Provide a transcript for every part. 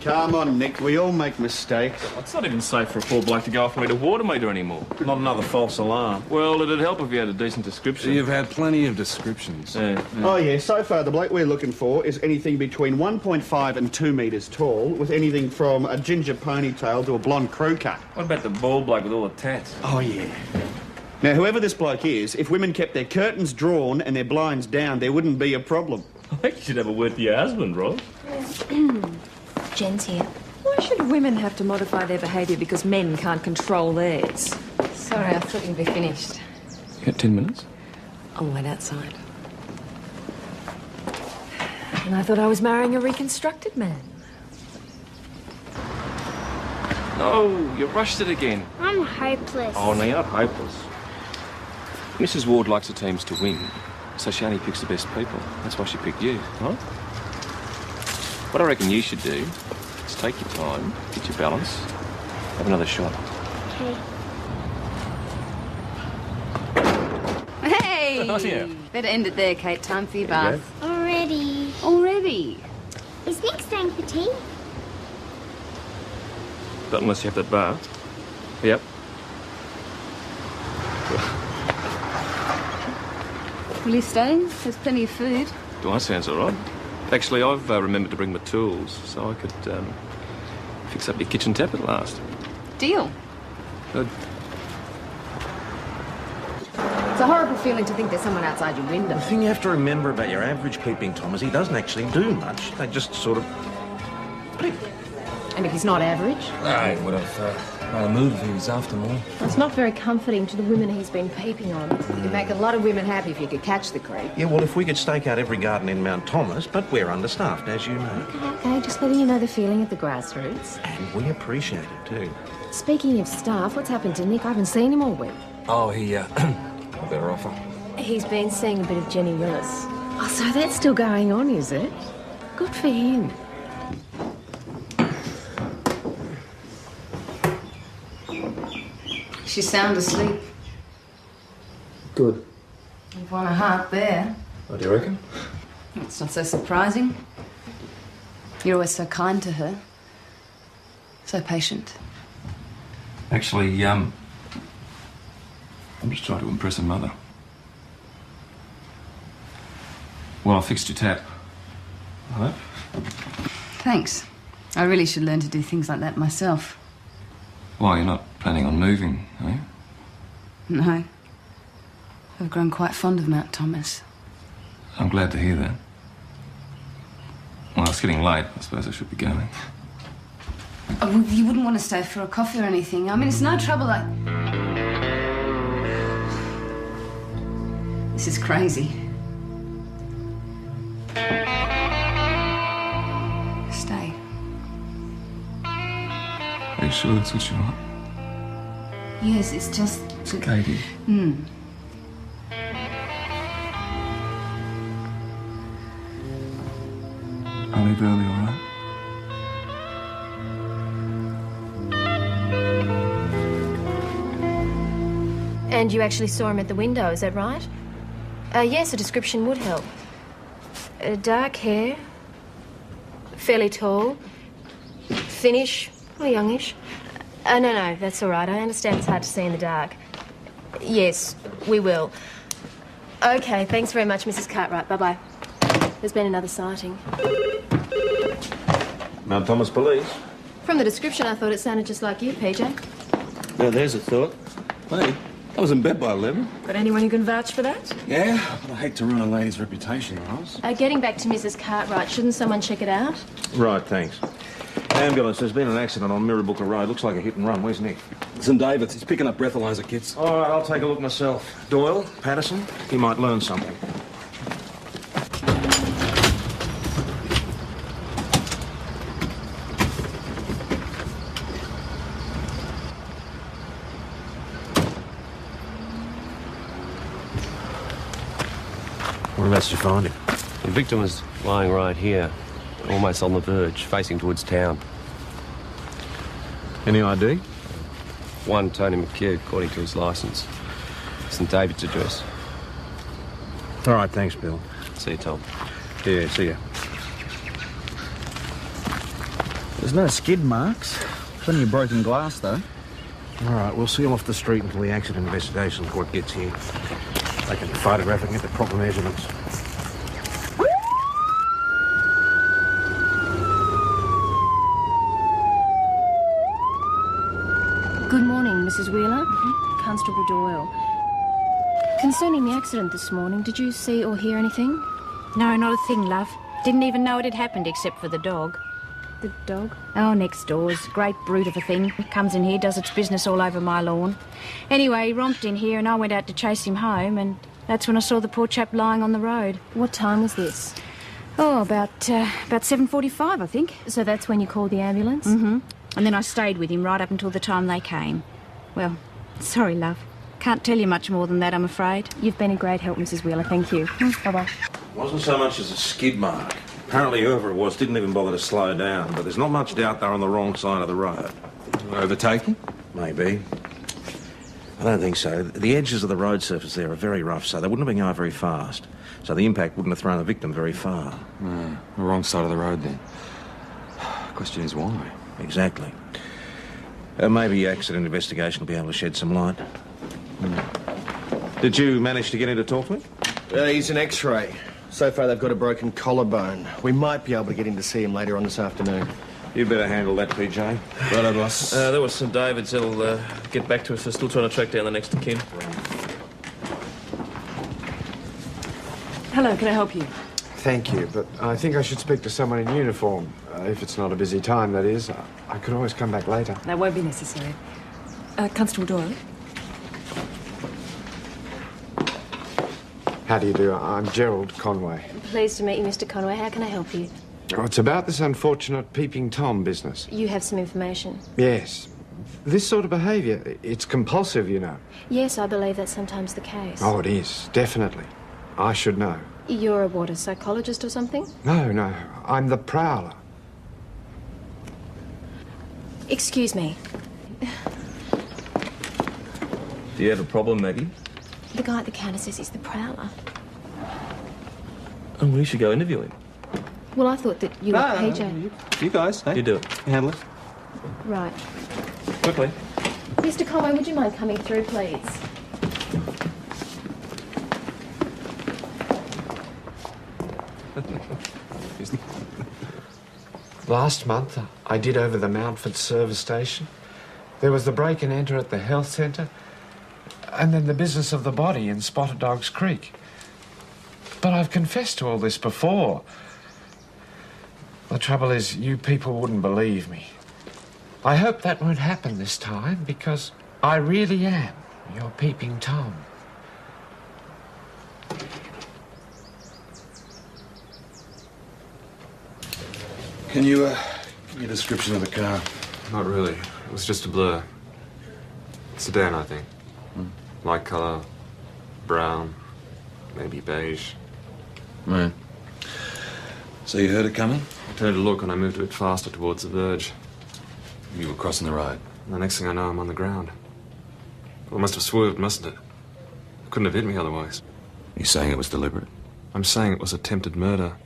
Come on, Nick. We all make mistakes. It's not even safe for a poor bloke to go off me to water meter anymore. Not another false alarm. Well, it'd help if you had a decent description. You've had plenty of descriptions. Yeah. Oh, yeah. So far, the bloke we're looking for is anything between 1.5 and 2 metres tall, with anything from a ginger ponytail to a blonde crew cut. What about the bald bloke with all the tats? Oh, yeah. Now, whoever this bloke is, if women kept their curtains drawn and their blinds down, there wouldn't be a problem. I think you should have a word for your husband, Rob. Jen's here. Why should women have to modify their behaviour because men can't control theirs? Sorry, I thought you'd be finished. You got 10 minutes? I'll wait outside. And I thought I was marrying a reconstructed man. No, you rushed it again. I'm hopeless. Oh, no, you're not hopeless. Mrs. Ward likes the teams to win, so she only picks the best people. That's why she picked you, right? What I reckon you should do is take your time, get your balance, have another shot. Okay. Hey! Oh, yeah. Better end it there, Kate. Time for your bath. Already. Already? Is Nick staying for tea? Not unless you have that bar. Yep. Will you stay? There's plenty of food. Do I sound all right? Actually, I've remembered to bring my tools so I could fix up your kitchen tap at last. Deal. Good. It's a horrible feeling to think there's someone outside your window. The thing you have to remember about your average peeping Tom is he doesn't actually do much. They just sort of peep. And if he's not average? I would have made a move if he was after more. It's not very comforting to the women he's been peeping on. You'd make a lot of women happy if you could catch the creep. Yeah, well, if we could stake out every garden in Mount Thomas, but we're understaffed, as you know. Okay, just letting you know the feeling at the grassroots. And we appreciate it, too. Speaking of staff, what's happened to Nick? I haven't seen him all week. Oh, he, a better offer. He's been seeing a bit of Jenny Willis. Oh, so that's still going on, is it? Good for him. She's sound asleep. Good. You've won a heart there. What do you reckon? It's not so surprising. You're always so kind to her. So patient. Actually, I'm just trying to impress her mother. Well, I fixed your tap. I hope. Thanks. I really should learn to do things like that myself. Why, you're not planning on moving, are you? No. I've grown quite fond of Mount Thomas. I'm glad to hear that. Well, it's getting late. I suppose I should be going. Oh, well, you wouldn't want to stay for a coffee or anything. I mean, it's no trouble. This is crazy. Stay. Are you sure that's what you want? Yes, it's just... Katie. I'll leave early, all right? And you actually saw him at the window, is that right? Yes, a description would help. Dark hair, fairly tall, thinnish, or youngish. No, that's all right. I understand it's hard to see in the dark. Yes, we will. Okay, thanks very much, Mrs. Cartwright. Bye-bye. There's been another sighting. Mount Thomas Police. From the description, I thought it sounded just like you, PJ. Now, there's a thought. Hey, I was in bed by 11. Got anyone who can vouch for that? Yeah, but I hate to ruin a lady's reputation, Ross. Getting back to Mrs. Cartwright, shouldn't someone check it out? Right, thanks. Ambulance, there's been an accident on Mirrabooka Road. Looks like a hit and run. Where's Nick? St David's. He's picking up breathalyzer kits. All right, I'll take a look myself. Doyle, Patterson, he might learn something. Whereabouts did you find him? The victim was lying right here, almost on the verge, facing towards town. Any ID? One Tony McHugh, according to his licence. St David's address. All right, thanks, Bill. See you, Tom. Yeah, see ya. There's no skid marks. Plenty of broken glass, though. All right, we'll seal off the street until the accident investigation report gets here. They can photograph it and get the proper measurements. Good morning, Mrs. Wheeler. Constable Doyle. Concerning the accident this morning, did you see or hear anything? No, not a thing, love. Didn't even know it had happened except for the dog. The dog? Oh, next door's. Great brute of a thing. Comes in here, does its business all over my lawn. Anyway, he romped in here and I went out to chase him home, and that's when I saw the poor chap lying on the road. What time was this? Oh, about 7:45, I think. So that's when you called the ambulance? Mm-hmm. And then I stayed with him right up until the time they came. Well, sorry, love. Can't tell you much more than that, I'm afraid. You've been a great help, Mrs. Wheeler. Thank you. Bye-bye. Wasn't so much as a skid mark. Apparently whoever it was didn't even bother to slow down, but there's not much doubt they're on the wrong side of the road. Overtaking? Maybe. I don't think so. The edges of the road surface there are very rough, so they wouldn't have been going very fast. So the impact wouldn't have thrown the victim very far. The wrong side of the road, then. Question is why? Exactly. Maybe accident investigation will be able to shed some light. Did you manage to get in to talk to him? He's an X-ray. So far they've got a broken collarbone. We might be able to get in to see him later on this afternoon. You better handle that, PJ. Righto, boss. There was St David's. They'll get back to us. They're still trying to track down the next of kin. Hello, can I help you? Thank you, but I think I should speak to someone in uniform. If it's not a busy time, that is. I could always come back later. That won't be necessary. Constable Doyle? How do you do? I'm Gerald Conway. Pleased to meet you, Mr. Conway. How can I help you? Oh, it's about this unfortunate Peeping Tom business. You have some information. Yes. This sort of behaviour, it's compulsive, you know. Yes, I believe that's sometimes the case. Oh, it is, definitely. I should know. You're a psychologist or something? No, I'm the prowler. Excuse me. Do you have a problem, Maggie? The guy at the counter says he's the prowler. Oh, we should go interview him. Well, I thought that you were PJ. You guys, hey? You do it. You handle it. Right. Quickly. Mr. Conway, would you mind coming through, please? Last month, I did over the Mountford service station. There was the break and enter at the health centre, and then the business of the body in Spotted Dog's Creek. But I've confessed to all this before. The trouble is, you people wouldn't believe me. I hope that won't happen this time, because I really am your Peeping Tom. Can you, give me a description of the car? Not really. It was just a blur. Sedan, I think. Light colour, brown, maybe beige. Right. So you heard it coming? I turned to look and I moved a bit faster towards the verge. You were crossing the road. And the next thing I know, I'm on the ground. Well, I must have swerved, mustn't it? Couldn't have hit me otherwise. You're saying it was deliberate? I'm saying it was attempted murder.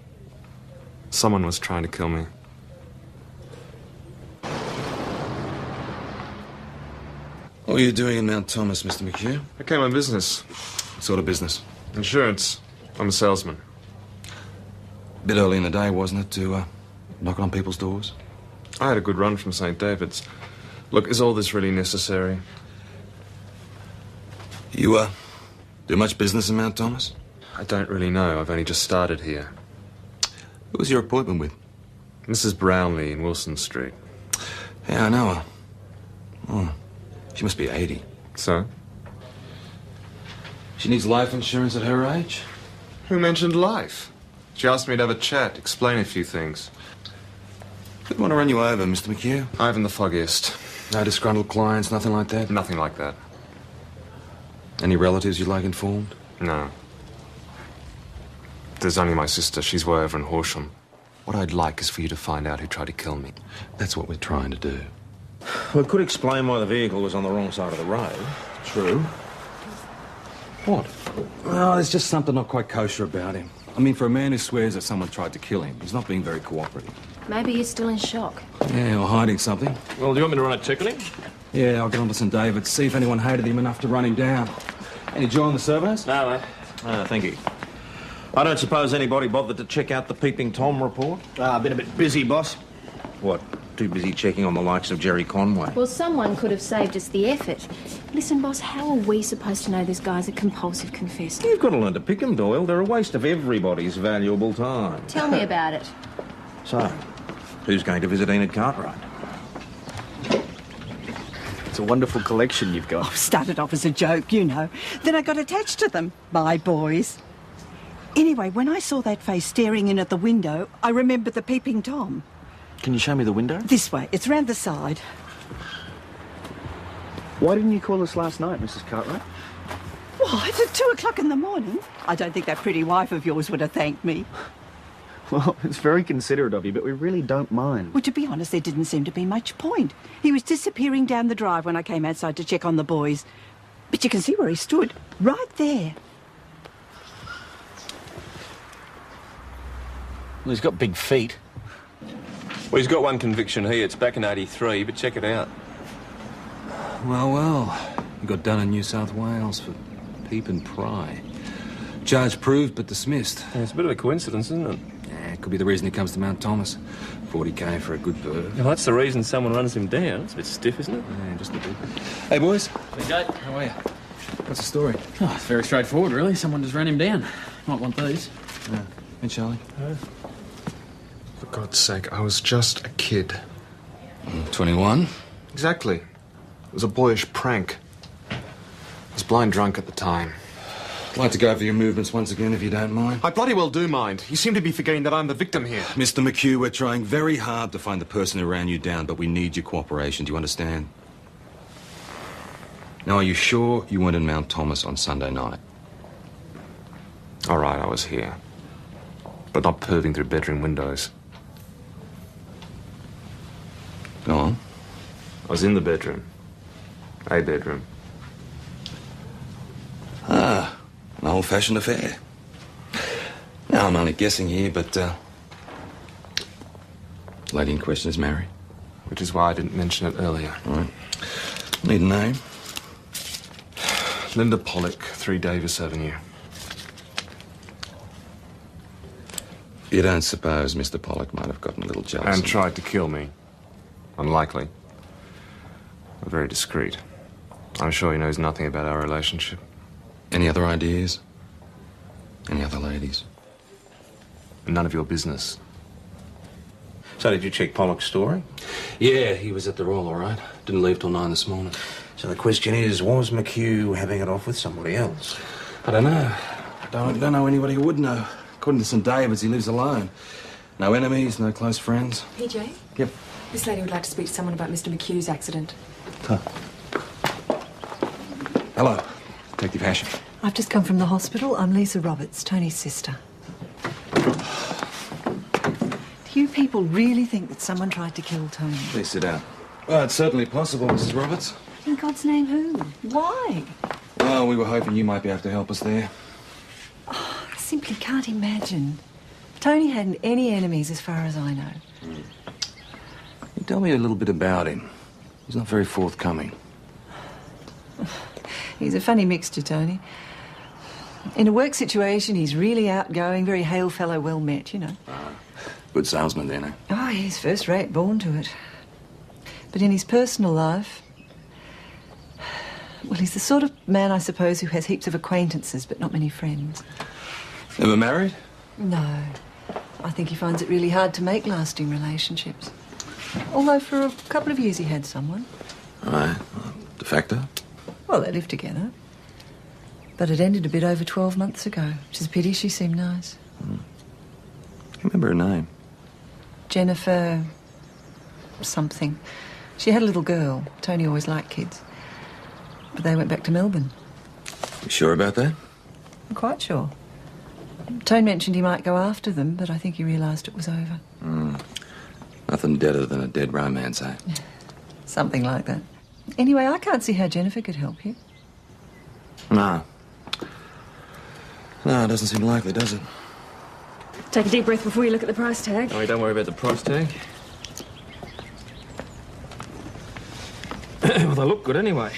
Someone was trying to kill me. What were you doing in Mount Thomas, Mr. McHugh? I came on business. What sort of business? Insurance. I'm a salesman. A bit early in the day, wasn't it, to knock on people's doors? I had a good run from St. David's. Look, is all this really necessary? You, do much business in Mount Thomas? I don't really know. I've only just started here. Who was your appointment with? Mrs. Brownlee in Wilson Street. Yeah, I know her. Oh, she must be 80. So? She needs life insurance at her age? Who mentioned life? She asked me to have a chat, explain a few things. Who'd want to run you over, Mr. McHugh? I haven't the foggiest. No disgruntled clients, nothing like that? Nothing like that. Any relatives you'd like informed? No. There's only my sister. She's way over in Horsham. What I'd like is for you to find out who tried to kill me. That's what we're trying to do. Well, it could explain why the vehicle was on the wrong side of the road. True. What? Well, there's just something not quite kosher about him. I mean, for a man who swears that someone tried to kill him, he's not being very cooperative. Maybe he's still in shock. Yeah, or hiding something. Well, do you want me to run a check on him? Yeah, I'll get on to St David's, see if anyone hated him enough to run him down. Any joy on the surveys? No, mate. Thank you. I don't suppose anybody bothered to check out the Peeping Tom report? I've been a bit busy, boss. What, too busy checking on the likes of Jerry Conway? Well, someone could have saved us the effort. Listen, boss, how are we supposed to know this guy's a compulsive confessor? You've got to learn to pick 'em, Doyle. They're a waste of everybody's valuable time. Tell me about it. So, who's going to visit Enid Cartwright? It's a wonderful collection you've got. Started off as a joke, you know. Then I got attached to them. My boys. Anyway, when I saw that face staring in at the window, I remembered the Peeping Tom. Can you show me the window? This way. It's round the side. Why didn't you call us last night, Mrs. Cartwright? What? At 2 o'clock in the morning? I don't think that pretty wife of yours would have thanked me. Well, it's very considerate of you, but we really don't mind. Well, to be honest, there didn't seem to be much point. He was disappearing down the drive when I came outside to check on the boys. But you can see where he stood. Right there. Well, he's got big feet. Well, he's got one conviction here. It's back in '83, but check it out. Well, he got done in New South Wales for peep and pry. Charge proved but dismissed. Yeah, it's a bit of a coincidence, isn't it? Yeah, it could be the reason he comes to Mount Thomas. 40k for a good bird. Well, that's the reason someone runs him down. It's a bit stiff, isn't it? Yeah, just a bit. Hey, boys. Hey, Jake. How are you? What's the story? Oh, it's very straightforward, really. Someone just ran him down. Might want these. Yeah. And Charlie? For God's sake, I was just a kid. 21? Exactly. It was a boyish prank. I was blind drunk at the time. I'd like to go over your movements once again, if you don't mind. I bloody well do mind. You seem to be forgetting that I'm the victim here. Mr. McHugh, we're trying very hard to find the person who ran you down, but we need your cooperation. Do you understand? Now, are you sure you weren't in Mount Thomas on Sunday night? All right, I was here. But not perving through bedroom windows. Go on. I was in the bedroom. A bedroom. Ah, an old-fashioned affair. Now, I'm only guessing here, but, the lady in question is married. Which is why I didn't mention it earlier. All right. Need a name? Linda Pollock, 3 Davis Avenue. You don't suppose Mr. Pollock might have gotten a little jealous? And tried to kill me. Unlikely. But very discreet. I'm sure he knows nothing about our relationship. Any other ideas? Any other ladies? None of your business. So did you check Pollock's story? Yeah, he was at the Royal, all right. Didn't leave till 9 this morning. So the question is, was McHugh having it off with somebody else? I don't know. I don't know anybody who would know. According to St David's, he lives alone. No enemies, no close friends. PJ? Yep. This lady would like to speak to someone about Mr. McHugh's accident. Hello, Detective Hasham. I've just come from the hospital. I'm Lisa Roberts, Tony's sister. Do you people really think that someone tried to kill Tony? Please sit down. Well, it's certainly possible, Mrs. Roberts. In God's name, who? Why? Well, we were hoping you might be able to help us there. Oh, I simply can't imagine. Tony hadn't any enemies as far as I know. Can you tell me a little bit about him? He's not very forthcoming. He's a funny mixture, Tony. In a work situation, he's really outgoing, very hail fellow, well met, you know. Good salesman then, eh? Oh, he's first rate, born to it. But in his personal life, well, he's the sort of man, I suppose, who has heaps of acquaintances but not many friends. Never married? No. I think he finds it really hard to make lasting relationships. Although for a couple of years he had someone. All right. De facto? Well, they lived together. But it ended a bit over 12 months ago, which is a pity. She seemed nice. Can you remember her name? Jennifer... something. She had a little girl. Tony always liked kids. But they went back to Melbourne. You sure about that? I'm quite sure. Tony mentioned he might go after them, but I think he realised it was over. Nothing deader than a dead romance, eh? Something like that. Anyway, I can't see how Jennifer could help you. No. No, it doesn't seem likely, does it? Take a deep breath before you look at the price tag. Oh, don't worry about the price tag. Well, they look good anyway.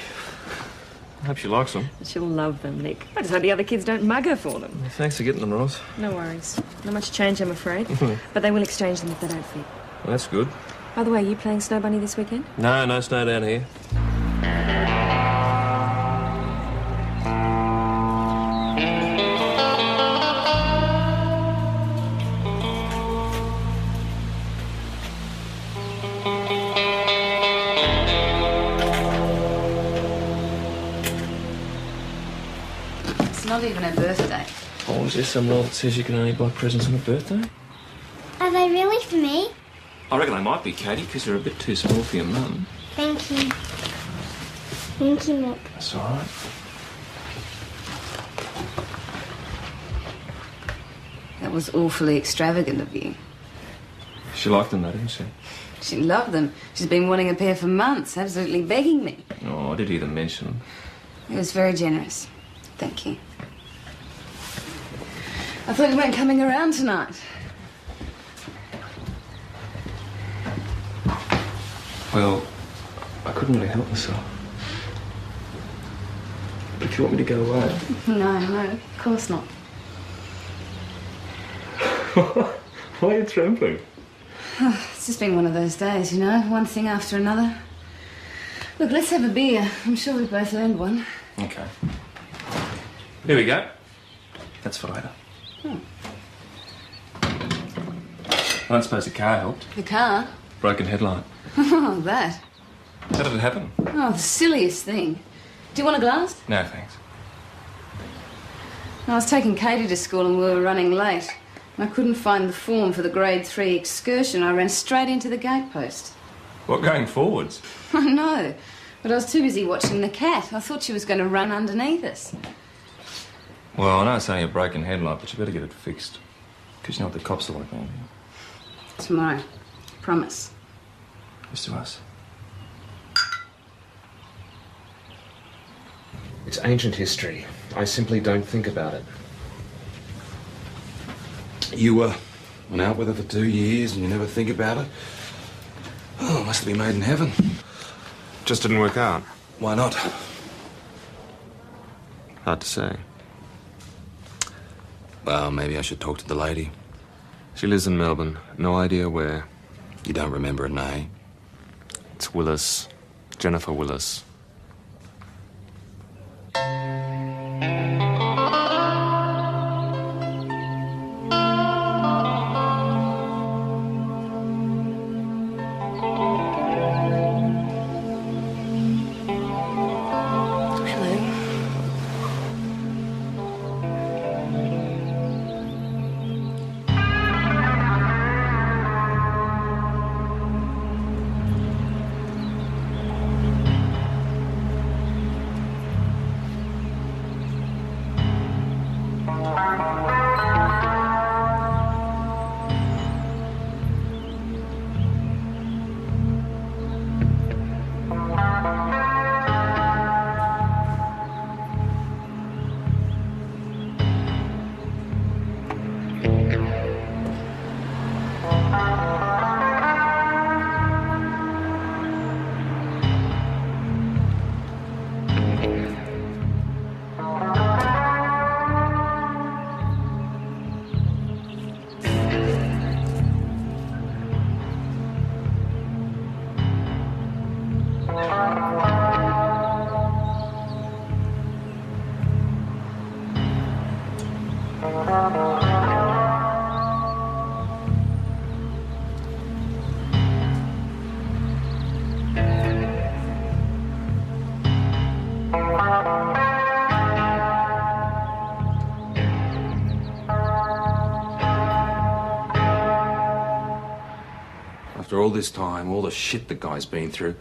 I hope she likes them. She'll love them, Nick. I just hope the other kids don't mug her for them. Well, thanks for getting them, Ross. No worries. Not much change, I'm afraid. But they will exchange them if they don't fit. Well, that's good. By the way, are you playing Snow Bunny this weekend? No snow down here. It's not even her birthday. Oh, is there some law that says you can only buy presents on a birthday? Are they really for me? I reckon they might be, Katie, because they're a bit too small for your mum. Thank you. Thank you, Nick. That's all right. That was awfully extravagant of you. She liked them, though, didn't she? She loved them. She's been wanting a pair for months, absolutely begging me. Oh, I did hear them mention them. It was very generous. Thank you. I thought you weren't coming around tonight. Well, I couldn't really help myself. But if you want me to go away... No, of course not. Why are you trembling? It's just been one of those days, you know, one thing after another. Look, let's have a beer. I'm sure we both earned one. Okay. Here we go. That's for later. I don't suppose the car helped. The car? Broken headlight. Oh, that. How did it happen? Oh, the silliest thing. Do you want a glass? No, thanks. I was taking Katie to school and we were running late. And I couldn't find the form for the grade 3 excursion. I ran straight into the gatepost. What, going forwards? I know, but I was too busy watching the cat. I thought she was going to run underneath us. Well, I know it's only a broken headlight, but you better get it fixed. Because you know what the cops are like around here. Tomorrow. Promise. Just to us. It's ancient history. I simply don't think about it. You went out with her for 2 years and you never think about it? Oh, must have been made in heaven. Just didn't work out. Why not? Hard to say. Well, maybe I should talk to the lady. She lives in Melbourne. No idea where. You don't remember her name? It's Willis. Jennifer Willis. After all this time, all the shit the guy's been through,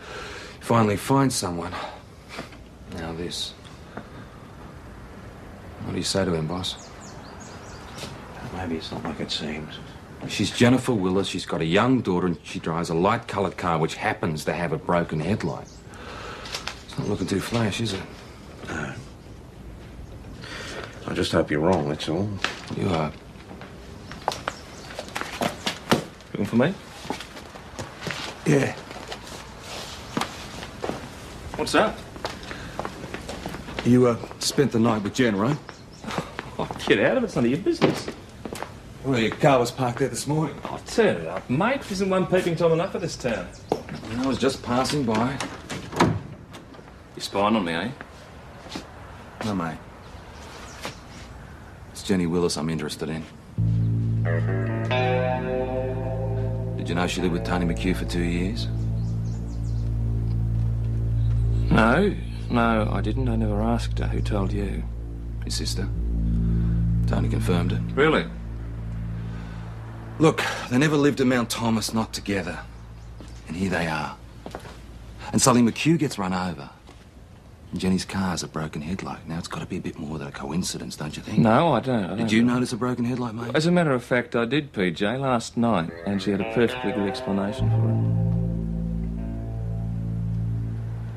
finally find someone. Now this. What do you say to him, boss? Maybe it's not like it seems. She's Jennifer Willis, she's got a young daughter, and she drives a light-coloured car which happens to have a broken headlight. It's not looking too flash, is it? No. I just hope you're wrong, that's all. You are. Looking for me? Yeah. What's that? You, spent the night with Jen, right? Oh, get out of it. It's none of your business. Well, your car was parked there this morning. Oh, turn it up, mate. Isn't one peeping Tom enough for this town? I was just passing by. You spying on me, eh? No, mate. It's Jenny Willis I'm interested in. Did you know she lived with Tony McHugh for 2 years? No, I didn't. I never asked her. Who told you? His sister. Tony confirmed it. Really? Look, they never lived in Mount Thomas, not together. And here they are. And suddenly McHugh gets run over. And Jenny's car's a broken headlight. Now, it's got to be a bit more than a coincidence, don't you think? No, I don't. Did you notice a broken headlight, mate? As a matter of fact, I did, PJ, last night, and she had a perfectly good explanation for it.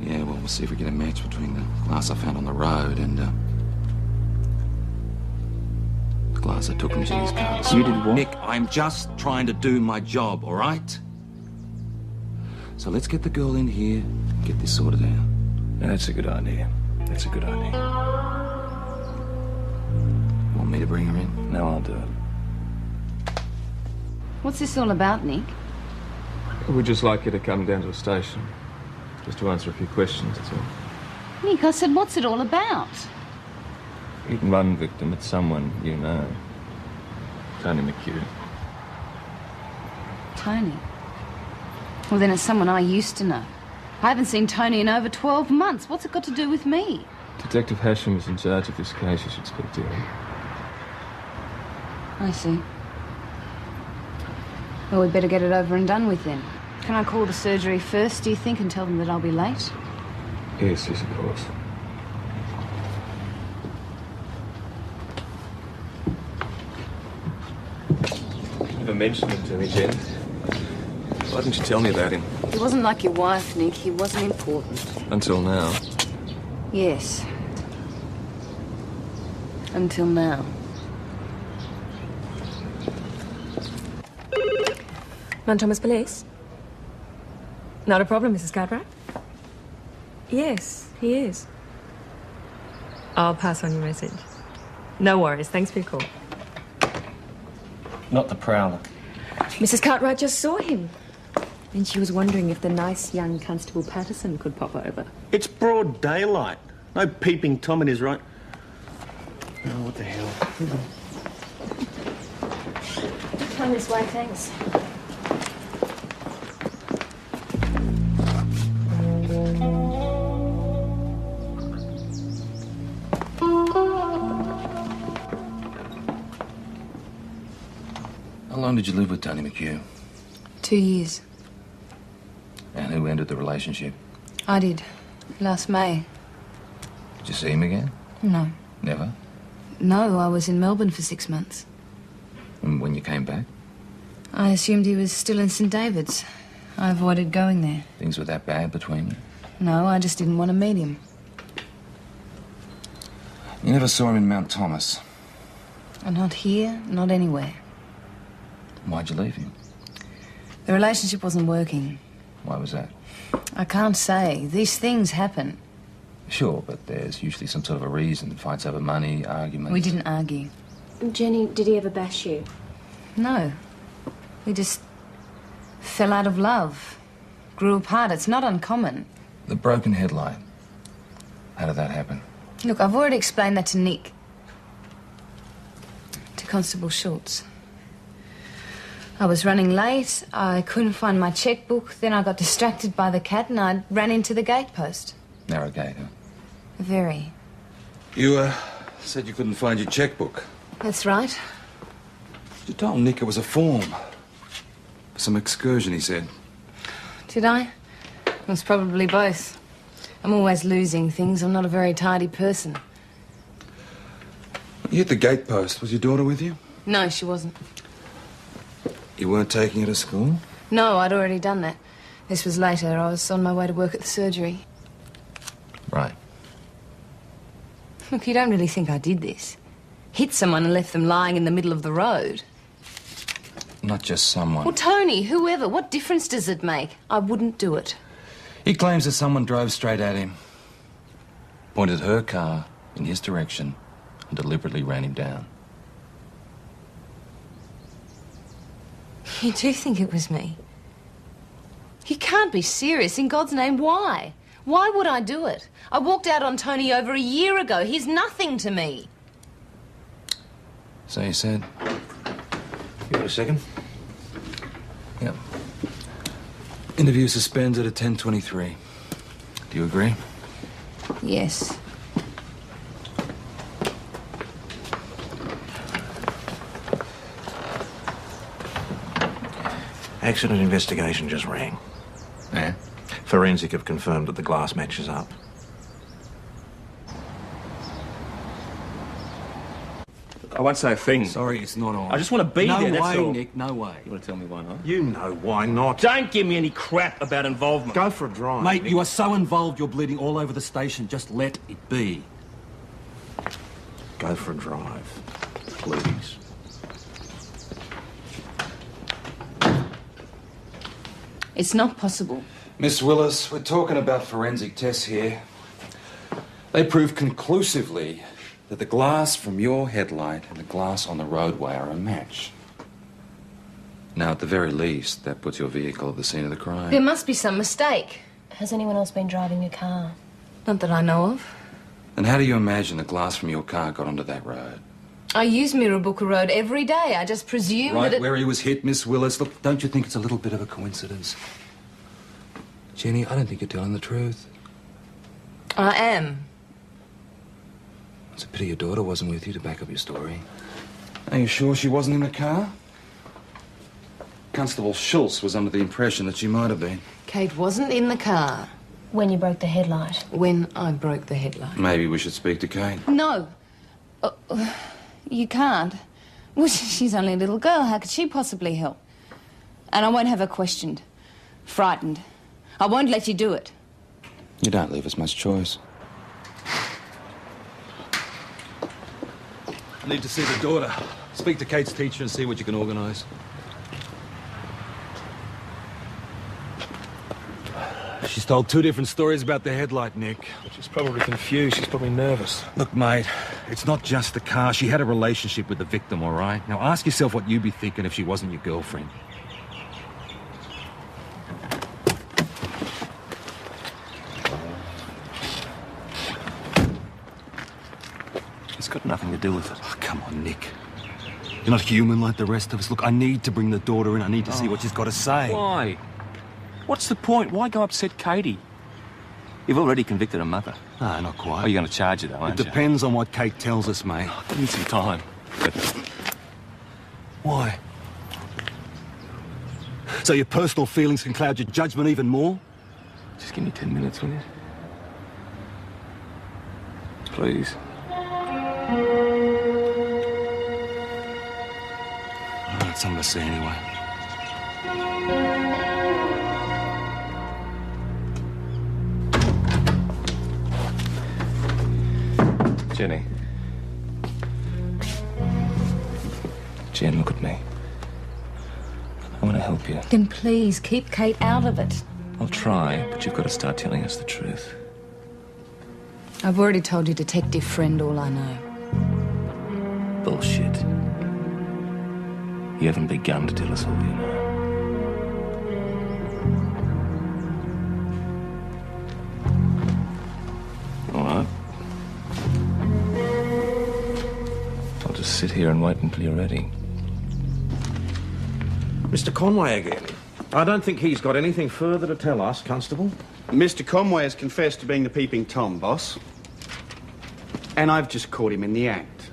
Yeah, well, we'll see if we get a match between the glass I found on the road and, the glass I took from Jenny's car. You did what? Nick, I'm just trying to do my job, all right? So let's get the girl in here and get this sorted out. Yeah, that's a good idea. That's a good idea. Want me to bring her in? No, I'll do it. What's this all about, Nick? We'd just like you to come down to the station. Just to answer a few questions, that's all. Nick, I said, what's it all about? Hit and run victim, it's someone you know. Tony McHugh. Tony? Well, then it's someone I used to know. I haven't seen Tony in over 12 months. What's it got to do with me? Detective Hashem is in charge of this case. You should speak to him. I see. Well, we'd better get it over and done with then. Can I call the surgery first, do you think, and tell them that I'll be late? Yes, of course. Never mentioned him to me, Jen. Why didn't you tell me about him? He wasn't like your wife, Nick. He wasn't important. Until now. Yes. Until now. Mount Thomas Police? Not a problem, Mrs. Cartwright. Yes, he is. I'll pass on your message. No worries. Thanks for your call. Not the Prowler. Mrs. Cartwright just saw him. And she was wondering if the nice young Constable Patterson could pop over. It's broad daylight. No peeping Tom in his right. Oh, what the hell? Come this way, thanks. How long did you live with Tony McHugh? 2 years. And who ended the relationship? I did. Last May. Did you see him again? No. Never? No, I was in Melbourne for 6 months. And when you came back? I assumed he was still in St David's. I avoided going there. Things were that bad between you? No, I just didn't want to meet him. You never saw him in Mount Thomas? Not here, not anywhere. Why'd you leave him? The relationship wasn't working. Why was that? I can't say. These things happen. Sure, but there's usually some sort of a reason. Fights over money, arguments. We didn't argue. Jenny, did he ever bash you? No. We just fell out of love. Grew apart. It's not uncommon. The broken headlight. How did that happen? Look, I've already explained that to Nick. To Constable Schultz. I was running late, I couldn't find my checkbook, then I got distracted by the cat and I ran into the gatepost. Narrow gate, huh? Very. You, said you couldn't find your checkbook. That's right. You told Nick it was a form. Some excursion, he said. Did I? It was probably both. I'm always losing things. I'm not a very tidy person. You hit the gatepost. Was your daughter with you? No, she wasn't. You weren't taking her to school? No, I'd already done that. This was later. I was on my way to work at the surgery. Right. Look, you don't really think I did this. Hit someone and left them lying in the middle of the road. not just someone. Well, Tony, whoever, what difference does it make? I wouldn't do it. He claims that someone drove straight at him, pointed her car in his direction, and deliberately ran him down. You do think it was me? You can't be serious. In God's name, why? Why would I do it? I walked out on Tony over a year ago. He's nothing to me. So you said? Give me a second. Yep. Interview suspended at 10:23. Do you agree? Yes. Accident investigation just rang. Yeah? Forensic have confirmed that the glass matches up. I won't say a thing. Sorry, it's not on. I just want to be there, that's all. Nick, no way. You want to tell me why not? You know why not. Don't give me any crap about involvement. Go for a drive. Mate, Nick. you are so involved you're bleeding all over the station. Just let it be. Go for a drive, please. It's not possible. Miss Willis, we're talking about forensic tests here. They prove conclusively that the glass from your headlight and the glass on the roadway are a match. Now, at the very least, that puts your vehicle at the scene of the crime. There must be some mistake. Has anyone else been driving your car? Not that I know of. And how do you imagine the glass from your car got onto that road? I use Mirrabooka Road every day. I just presume Right that it... where he was hit, Miss Willis. Look, don't you think it's a little bit of a coincidence? Jenny, I don't think you're telling the truth. I am. It's a pity your daughter wasn't with you to back up your story. Are you sure she wasn't in the car? Constable Schultz was under the impression that she might have been. Kate wasn't in the car. When you broke the headlight? When I broke the headlight. Maybe we should speak to Kate. No. You can't. Well, she's only a little girl. How could she possibly help? And I won't have her questioned. Frightened. I won't let you do it. You don't leave us much choice. I need to see the daughter. Speak to Kate's teacher and see what you can organise. She's told two different stories about the headlight, Nick. She's probably confused. She's probably nervous. Look, mate, it's not just the car. She had a relationship with the victim, all right? Now ask yourself what you'd be thinking if she wasn't your girlfriend. It's got nothing to do with it. Oh, come on, Nick. You're not human like the rest of us. Look, I need to bring the daughter in. I need to see what she's got to say. Why? What's the point? Why go upset Katie? You've already convicted her mother. No, not quite. Oh, you're going to charge her, though, aren't It depends on what Kate tells us, mate. you? Give me some time. But Why? So your personal feelings can cloud your judgment even more? just give me 10 minutes, will you? Please. That's something to see anyway. Jenny. Jen, look at me. I want to help you. Then please keep Kate out of it. I'll try, but you've got to start telling us the truth. I've already told your detective friend all I know. Bullshit. You haven't begun to tell us all you know. All right. I'll just sit here and wait until you're ready. Mr. Conway again. I don't think he's got anything further to tell us, Constable. Mr. Conway has confessed to being the peeping Tom, boss. And I've just caught him in the act.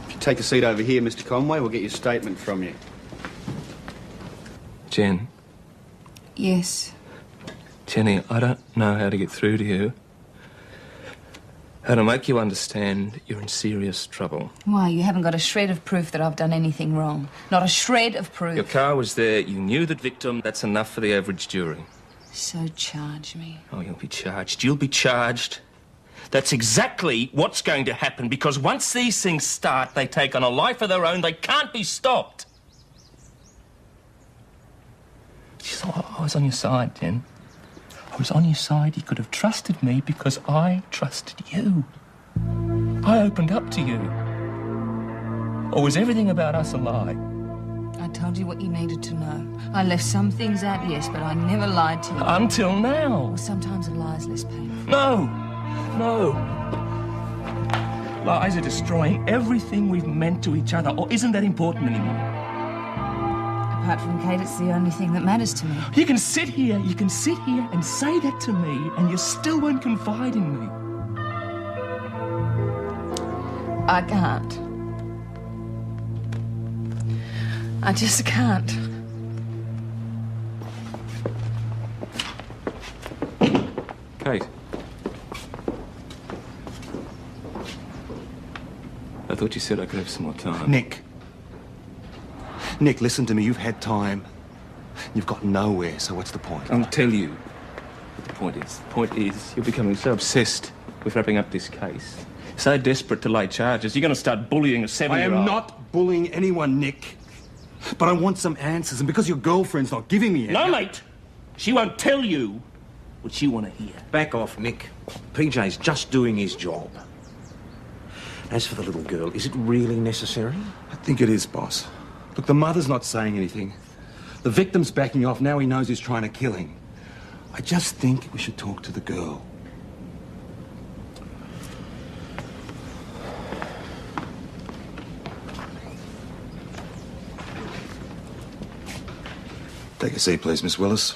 If you take a seat over here, Mr. Conway, we'll get your statement from you. Jen. Yes. Jenny, I don't know how to get through to you. How to make you understand you're in serious trouble. Why, you haven't got a shred of proof that I've done anything wrong. Not a shred of proof. Your car was there, you knew the victim, that's enough for the average jury. So charge me. Oh, you'll be charged. You'll be charged That's exactly what's going to happen, because once these things start, they take on a life of their own. They can't be stopped. I was on your side, Jen. I was on your side. You could have trusted me because I trusted you. I opened up to you. Or was everything about us a lie? I told you what you needed to know. I left some things out, yes, but I never lied to you. Until now. Well, sometimes a lie's less painful. No. Lies are destroying everything we've meant to each other. Or isn't that important anymore? Apart from Kate, it's the only thing that matters to me. You can sit here and say that to me, and you still won't confide in me. I can't. I just can't. Kate. I thought you said I could have some more time. Nick, listen to me. You've had time. You've got nowhere, so what's the point? I'll tell you what the point is. The point is you're becoming so obsessed with wrapping up this case, so desperate to lay charges, you're going to start bullying a 7-year-old. I am not bullying anyone, Nick. But I want some answers, and because your girlfriend's not giving me any... No, mate. She won't tell you what you want to hear. Back off, Nick. PJ's just doing his job. As for the little girl, is it really necessary? I think it is, boss. Look, the mother's not saying anything. The victim's backing off. Now he knows he's trying to kill him. I just think we should talk to the girl. Take a seat, please, Miss Willis.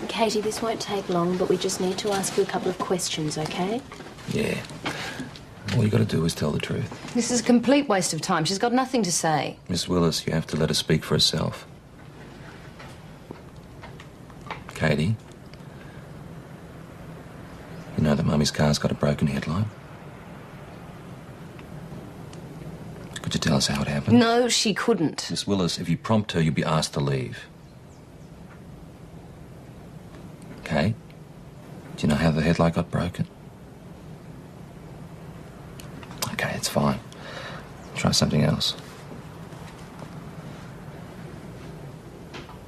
Katie, this won't take long, but we just need to ask you a couple of questions, okay? Yeah. All you got to do is tell the truth. This is a complete waste of time. She's got nothing to say. Miss Willis, you have to let her speak for herself. Katie, you know that Mummy's car's got a broken headlight? Could you tell us how it happened? No, she couldn't. Miss Willis, if you prompt her, you'll be asked to leave. Okay? Do you know how the headlight got broken? Okay, it's fine. Try something else.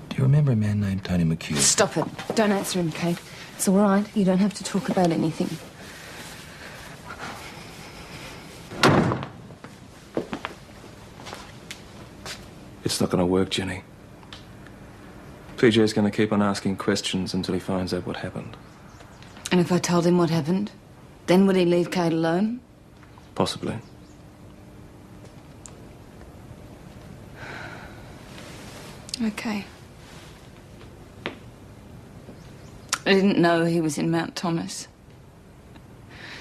Do you remember a man named Tony McHugh? Stop it. Don't answer him, Kate. It's all right. You don't have to talk about anything. It's not going to work, Jenny. PJ's going to keep on asking questions until he finds out what happened. And if I told him what happened, then would he leave Kate alone? Possibly. Okay. I didn't know he was in Mount Thomas.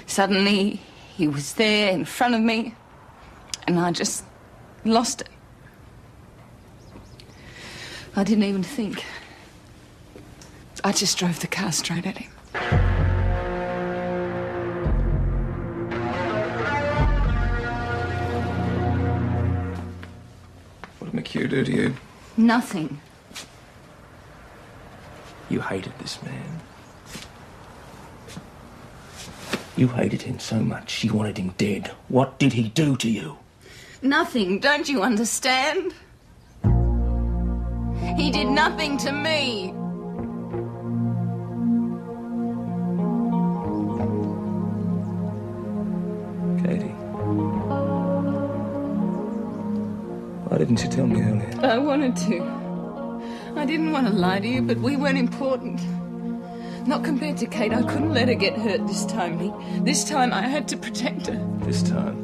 Suddenly, he was there in front of me, and I just lost it. I didn't even think. I just drove the car straight at him. What did McHugh do to you? Nothing. You hated this man. You hated him so much you wanted him dead. What did he do to you? Nothing, don't you understand? He did nothing to me. Katie. Why didn't you tell me earlier? I wanted to. I didn't want to lie to you, but we weren't important. Not compared to Kate. I couldn't let her get hurt this time, Lee. This time I had to protect her. This time?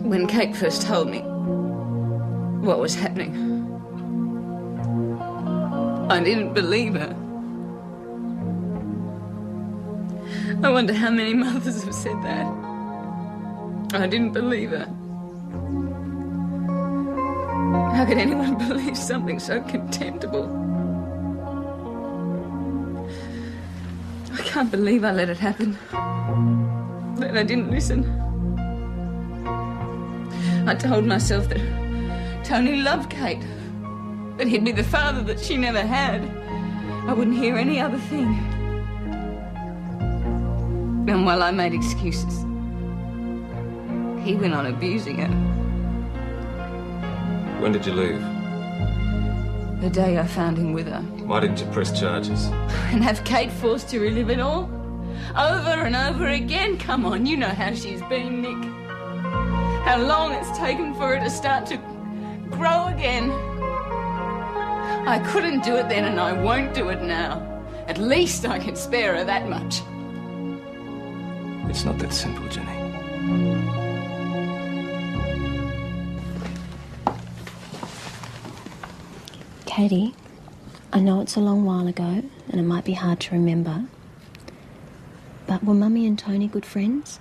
When Kate first told me what was happening, I didn't believe her. I wonder how many mothers have said that. I didn't believe her. How could anyone believe something so contemptible? I can't believe I let it happen. That I didn't listen. I told myself that Tony loved Kate, that he'd be the father that she never had. I wouldn't hear any other thing. And while I made excuses, he went on abusing her. When did you leave? The day I found him with her. Why didn't you press charges? And have Kate forced to relive it all? Over and over again? Come on, you know how she's been, Nick. How long it's taken for her to start to grow again. I couldn't do it then and I won't do it now. At least I can spare her that much. It's not that simple, Jenny. Katie, I know it's a long while ago and it might be hard to remember, but were Mummy and Tony good friends?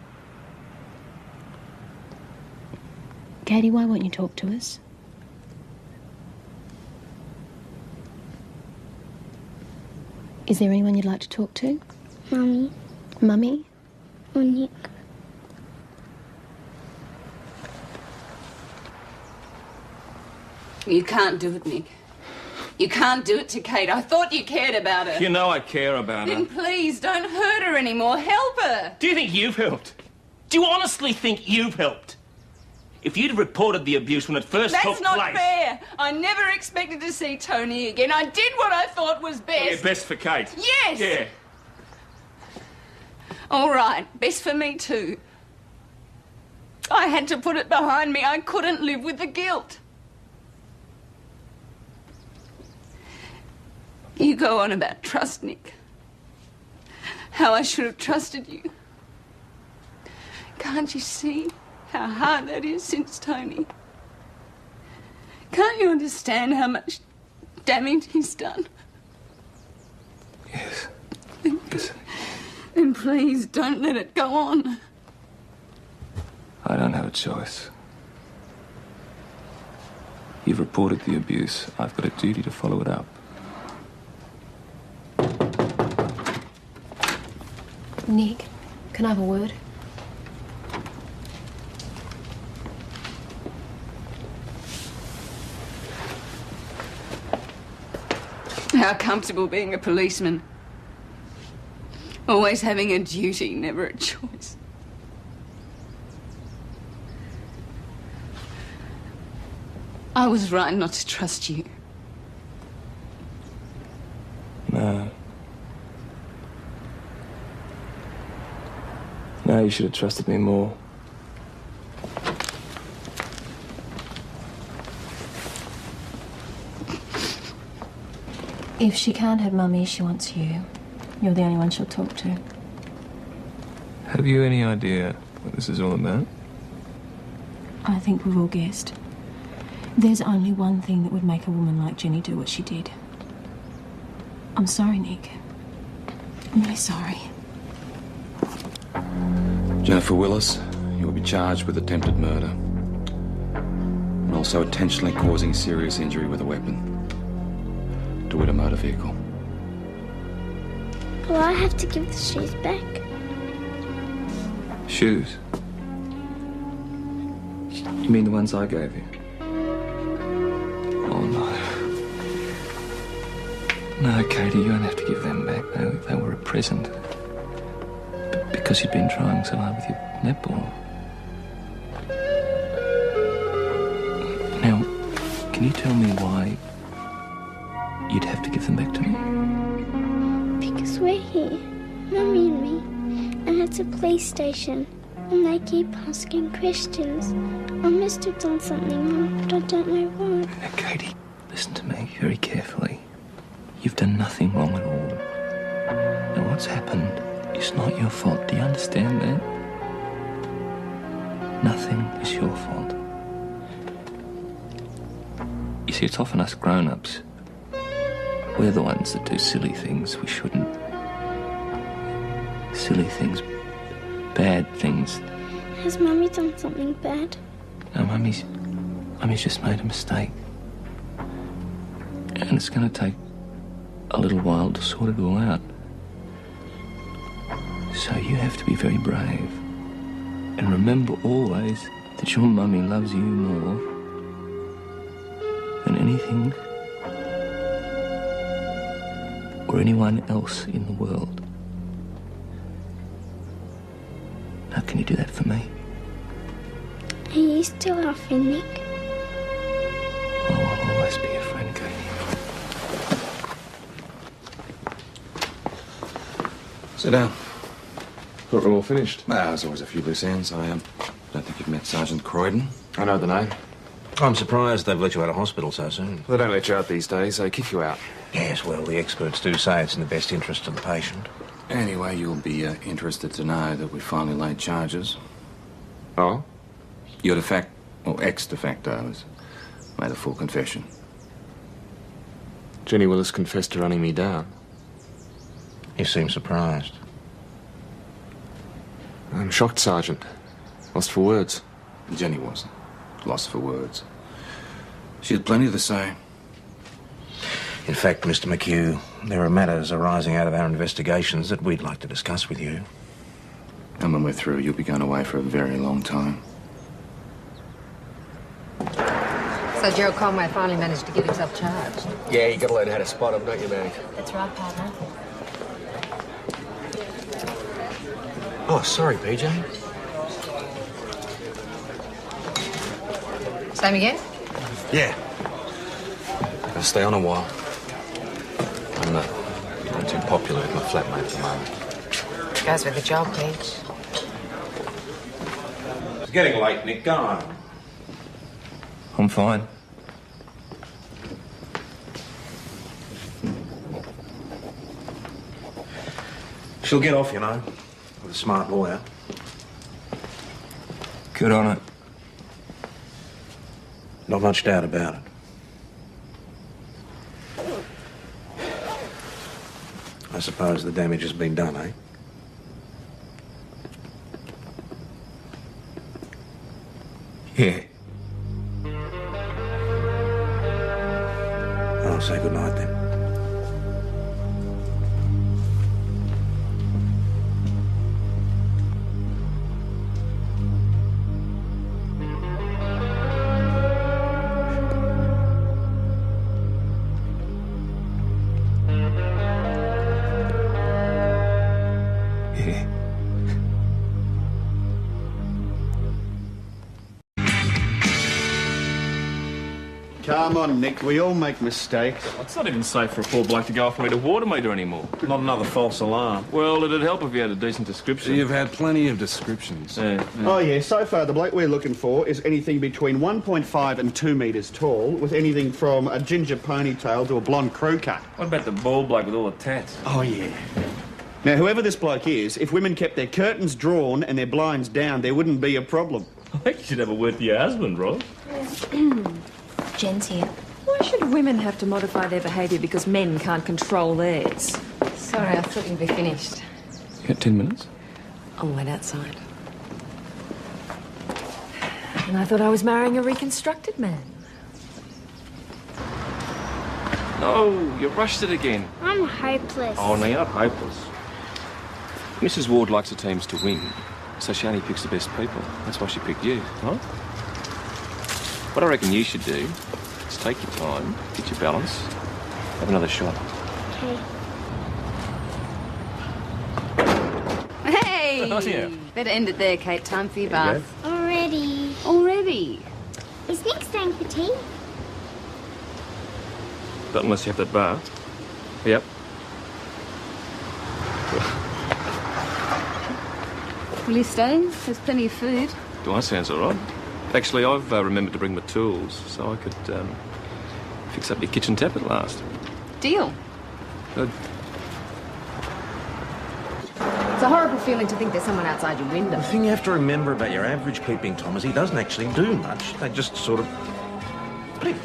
Katie, why won't you talk to us? Is there anyone you'd like to talk to? Mummy. Mummy? Or Nick. You can't do it, Nick. You can't do it to Kate. I thought you cared about her. You know I care about her. Then please, don't hurt her anymore. Help her. Do you think you've helped? Do you honestly think you've helped? If you'd reported the abuse when it first took place... That's not fair. I never expected to see Tony again. I did what I thought was best. Yeah, best for Kate. Yes. Yeah. All right, best for me too. I had to put it behind me. I couldn't live with the guilt. You go on about trust, Nick. How I should have trusted you. Can't you see how hard that is since Tony? Can't you understand how much damage he's done? Yes. Then please don't let it go on. I don't have a choice. You've reported the abuse. I've got a duty to follow it up. Nick, can I have a word? How comfortable being a policeman. Always having a duty, never a choice. I was right not to trust you. No. No, you should have trusted me more. If she can't have Mummy, she wants you. You're the only one she'll talk to. Have you any idea what this is all about? I think we've all guessed. There's only one thing that would make a woman like Jenny do what she did. I'm sorry, Nick. I'm really sorry. Jennifer Willis, you will be charged with attempted murder and also intentionally causing serious injury with a weapon. To wit, a motor vehicle. Will I have to give the shoes back? Shoes? You mean the ones I gave you? Oh, no. No, Katie, you don't have to give them back. They were a present. Because you've been trying so hard with your netball. Now, can you tell me why you'd have to give them back to me? Because we're here, Mummy and me, and it's a police station, and they keep asking questions. I must have done something wrong, but I don't know what. Now, Katie, listen to me very carefully. You've done nothing wrong at all. Now, what's happened is not your fault. Do you understand that? Nothing is your fault. You see, it's often us grown-ups. We're the ones that do silly things we shouldn't. Silly things. Bad things. Has Mummy done something bad? No, Mummy's just made a mistake. And it's going to take a little while to sort it all out. So you have to be very brave. And remember always that your Mummy loves you more than anything or anyone else in the world. Can you do that for me? Are you still laughing, Nick? Oh, I'll always be your friend, Katie. Sit down. Thought we were all finished. Well, there's always a few loose ends. I don't think you've met Sergeant Croydon. I know the name. I'm surprised they've let you out of hospital so soon. They don't let you out these days. They kick you out. Yes, well, the experts do say it's in the best interest of the patient. Anyway, you'll be interested to know that we finally laid charges. Oh? Your ex-de facto has made a full confession. Jenny Willis confessed to running me down. You seem surprised. I'm shocked, Sergeant. Lost for words. Jenny wasn't. Lost for words. She had plenty to say. In fact, Mr. McHugh, there are matters arising out of our investigations that we'd like to discuss with you. And when we're through, you'll be going away for a very long time. So Gerald Conway finally managed to get himself charged. Yeah, you gotta learn how to spot them, don't you, Meg? That's right, partner. Oh, sorry, PJ. Same again? Yeah. Gotta stay on a while. I'm not too popular with my flatmate at the moment. Goes with the job, Peach. It's getting late, Nick. Go on. I'm fine. She'll get off, you know, with a smart lawyer. Good on it. Not much doubt about it. I suppose the damage has been done, eh? Yeah. I'll say good night then. Come on, Nick. We all make mistakes. It's not even safe for a poor bloke to go off me to water meter anymore. Not another false alarm. Well, it'd help if you had a decent description. You've had plenty of descriptions. Oh, yeah. So far, the bloke we're looking for is anything between 1.5 and 2 metres tall, with anything from a ginger ponytail to a blonde crew cut. What about the bald bloke with all the tats? Oh, yeah. Now, whoever this bloke is, if women kept their curtains drawn and their blinds down, there wouldn't be a problem. I think you should have a word for your husband, Rob. Jen's here. Why should women have to modify their behaviour because men can't control theirs? Sorry, I thought you'd be finished. You got 10 minutes? I'll wait outside. And I thought I was marrying a reconstructed man. No, you rushed it again. I'm hopeless. Oh, no, you're not hopeless. Mrs. Ward likes her teams to win, so she only picks the best people. That's why she picked you, right? What I reckon you should do is take your time, get your balance, have another shot. Okay. Hey! Oh, yeah. Better end it there, Kate. Time for your bath. Already. Already? Is Nick staying for tea? Not unless you have that bath. Yep. Will you stay? There's plenty of food. Do I sound all right? Actually, I've remembered to bring my tools so I could fix up your kitchen tap at last. Deal. Good. It's a horrible feeling to think there's someone outside your window. The thing you have to remember about your average peeping Tom is he doesn't actually do much. They just sort of peep.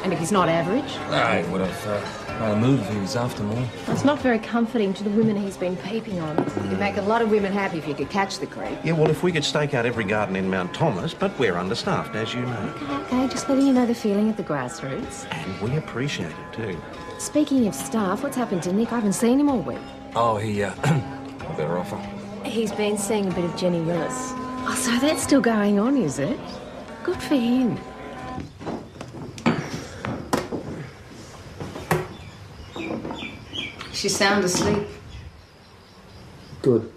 And if he's not average? I would have made a move if he was after me. It's not very comforting to the women he's been peeping on. You'd make a lot of women happy if you could catch the creep. Yeah, well, if we could stake out every garden in Mount Thomas, but we're understaffed, as you know. Okay, just letting you know the feeling at the grassroots. And we appreciate it, too. Speaking of staff, what's happened to Nick? I haven't seen him all week. Oh, he, a better offer. He's been seeing a bit of Jenny Willis. Oh, so that's still going on, is it? Good for him. She's sound asleep. Good.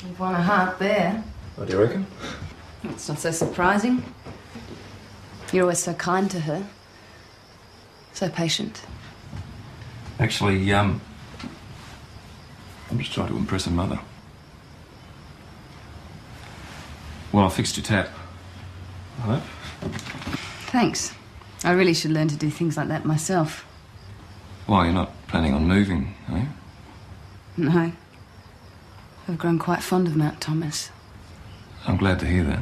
You've won a heart there. What do you reckon? It's not so surprising. You're always so kind to her. So patient. Actually, I'm just trying to impress her mother. Well, I fixed your tap. Hello? Thanks. I really should learn to do things like that myself. Why, you're not planning on moving, are you? No. I've grown quite fond of Mount Thomas. I'm glad to hear that.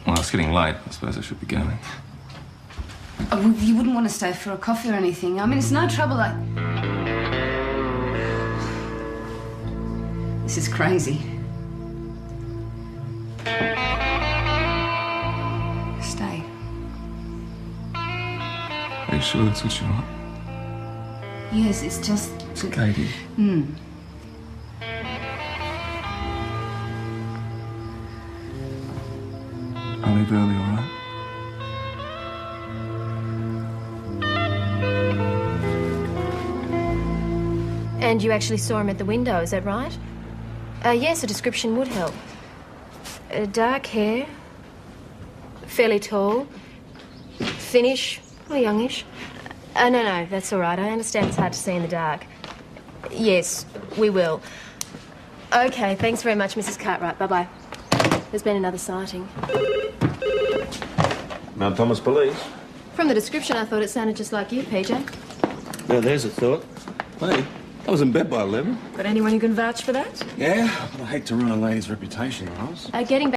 Well, it's getting late. I suppose I should be going. Oh, well, you wouldn't want to stay for a coffee or anything. I mean, it's no trouble. This is crazy. Stay. Are you sure that's what you want? Yes, it's just... Katie. I'll leave early, all right? And you actually saw him at the window, is that right? Yes, a description would help. Dark hair, fairly tall, thinnish, or youngish. No, that's all right. I understand it's hard to see in the dark. Yes, we will. Okay, thanks very much, Mrs. Cartwright. Bye-bye. There's been another sighting. Mount Thomas Police. From the description, I thought it sounded just like you, PJ. Well, there's a thought. Hey, I was in bed by 11. But anyone who can vouch for that? Yeah, but I hate to ruin a lady's reputation, Ross. Getting back